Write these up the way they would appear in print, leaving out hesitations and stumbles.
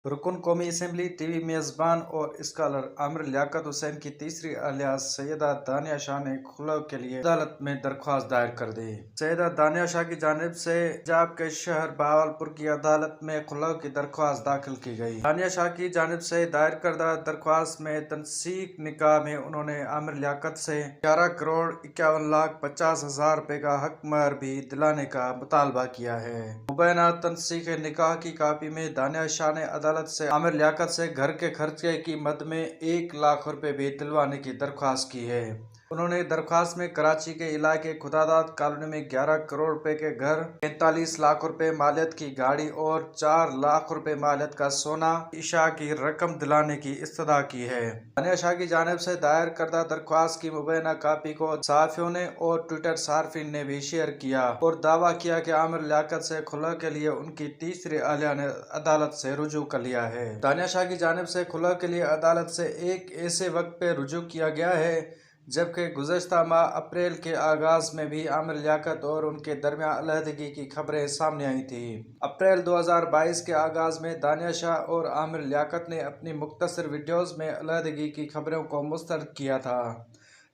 रुकन कौमी assembly TV मेज़बान और स्कॉलर आमिर लियाकत हुसैन की तीसरी अहलिया सैयदा दानिया शाह ने खुला के लिए अदालत में दरख्वास्त दायर कर दी। सैयदा दानिया शाह की जानिब से पंजाब के शहर बहावलपुर की अदालत में खुला की दरख्वास्त दाखिल की गई। दानिया शाह की जानिब से दायर करदा दरख्वास्त में तनसीक निकाह में उन्होंने आमिर लियाकत से 11,51,50,000 रुपए का हक महर भी दिलाने का मुतालबा किया है। मुबैना तनसीक निकाह की कापी में दानिया शाह ने अदालत से आमिर लियाकत से घर के खर्चे की मद में 1 लाख रुपए भी दिलवाने की दरख्वास्त की है। उन्होंने दरख्वास्त में कराची के इलाके खुदादाद कॉलोनी में 11 करोड़ रुपए के घर, 45 लाख रुपए मालियत की गाड़ी और 4 लाख रुपए मालियत का सोना इशा की रकम दिलाने की इस्तदा की है। दानिया शाह की जानिब से दायर करदा दरख्वास्त की मुबैना कापी को सहाफियों ने और ट्विटर सार्फिन ने भी शेयर किया और दावा किया कि आमिर लियाकत से खुला के लिए उनकी तीसरी अहलिया ने अदालत से रुजू कर लिया है। दानिया शाह की जानिब से खुला के लिए अदालत से एक ऐसे वक्त पे रुजू किया गया है जबकि गुज़श्ता माह अप्रैल के आगाज में भी आमिर लियाकत और उनके दरमियान अलहदगी की खबरें सामने आई थी। अप्रैल 2022 के आगाज में दानिया शाह और आमिर लियाकत ने अपनी मुख्तसर वीडियोज़ में अलहदगी की खबरों को मुस्तरद किया था।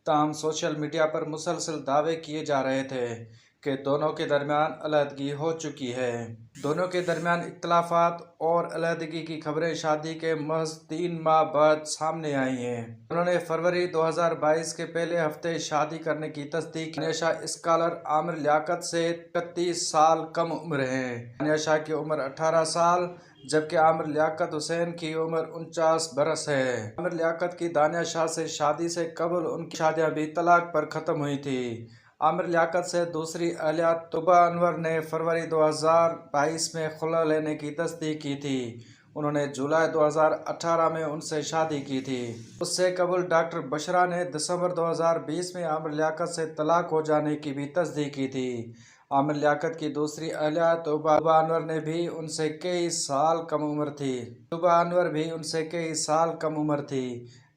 ताहम सोशल मीडिया पर मुसलसल दावे किए जा रहे थे कि दोनों के दरमियान अलहदगी हो चुकी है। दोनों के दरमियान इख्तलाफात और अलहदगी की खबरें शादी के महज 3 माह बाद सामने आई हैं। उन्होंने फरवरी 2022 के पहले हफ्ते शादी करने की तस्दीक की। दानिया शाह स्कॉलर आमिर लियाकत से 31 साल कम उम्र है। दानिया शाह की उम्र 18 साल जबकि आमिर लियाकत हुसैन की उम्र 49 बरस है। आमिर लियाकत की दानिया शाह से शादी से कबल उनकी शादियां भी तलाक पर ख़त्म हुई थी। आमिर लियाकत से दूसरी अहलिया तुबा अनवर ने फरवरी 2022 में खुला लेने की तस्दीक की थी। उन्होंने जुलाई 2018 में उनसे शादी की थी। उससे कबल डॉक्टर बशरा ने दिसंबर 2020 में आमिर लियाकत से तलाक हो जाने की भी तस्दीक की थी। आमिर लियाकत की दूसरी अहलिया तुबा अनवर ने भी उनसे कई साल कम उम्र थी। तुबा अनवर भी उनसे कई साल कम उम्र थी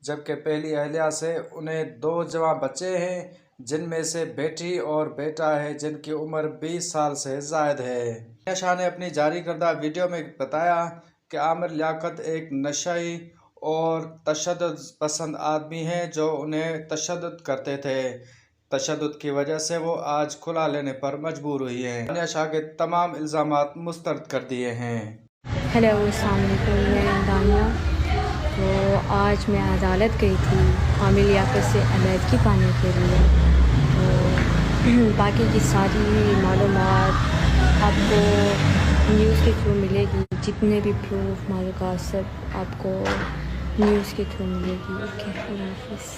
जबकि पहली अहलिया से उन्हें 2 जवां बच्चे हैं जिनमें से बेटी और बेटा है जिनकी उम्र 20 साल से ज़ायद है। दानिया शाह ने अपनी जारी करदा वीडियो में बताया कि आमिर लियाकत एक नशाई और तशद्दुद पसंद आदमी हैं जो उन्हें तशद्दुद करते थे। तशद्दुद की वजह से वो आज खुला लेने पर मजबूर हुई हैं। दानिया शाह के तमाम इल्ज़ामात मुस्तरद कर दिए हैं। हेलो, अस्सलाम वालेकुम, मैं दानिया। तो आज मैं अदालत गई थी आमिर लियाकत से अलहदगी पाने के लिए। तो बाकी की सारी मालूमात आपको न्यूज़ के थ्रू मिलेगी। जितने भी प्रूफ मालूमात सब आपको न्यूज़ के थ्रू मिलेगी। ओके, अल्लाह हाफ़िज़।